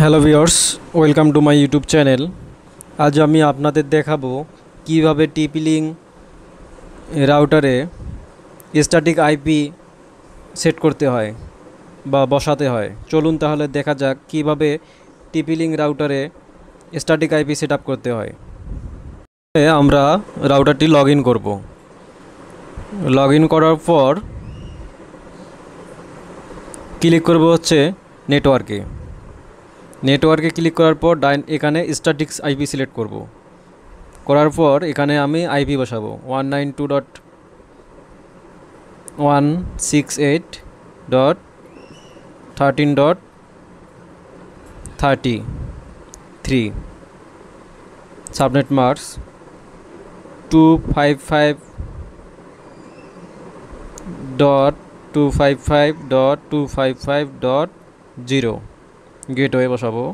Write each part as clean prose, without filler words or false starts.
Hello viewers, welcome to my YouTube channel. আজ আমি আপনাদের দেখাবো কিভাবে টিপি-লিঙ্ক রাউটারে স্ট্যাটিক আইপি সেট করতে হয় বা বসাতে হয়। চলুন তাহলে দেখা যাক কিভাবে টিপি-লিঙ্ক রাউটারে স্ট্যাটিক আইপি সেট আপ করতে হয়। আমরা রাউটারটি লগ ইন করবো। লগ ইন করার পর ক্লিক করব হচ্ছে নেটওয়ার্কে ক্লিক করার পর এখানে স্ট্যাটিক আইপি সিলেক্ট করব। করার পর এখানে আমি আইপি বসাবো 192.168.13.33 সাবনেট মাস্ক 255.255.255.0 গেটওয়ে বসাবো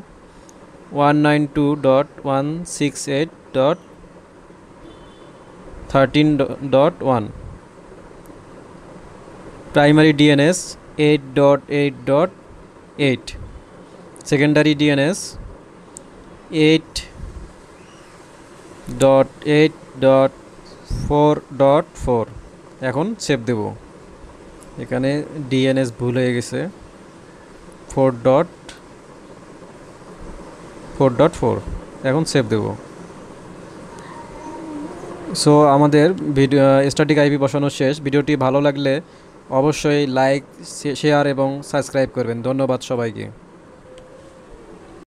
192.168.13.1 প্রাইমারি ডিএনএস 8.8.8 সেকেন্ডারি ডিএনএস 8.8.4.4 এখন সেভ দেব। এখানে ডিএনএস ভুল হয়ে গেছে 4.4 এখন সেভ দেব। সো আমাদের ভিডিও স্ট্যাটিক আইপি বসানো শেষ। ভিডিওটি ভালো লাগলে অবশ্যই লাইক, শেয়ার এবং সাবস্ক্রাইব করবেন। ধন্যবাদ সবাইকে।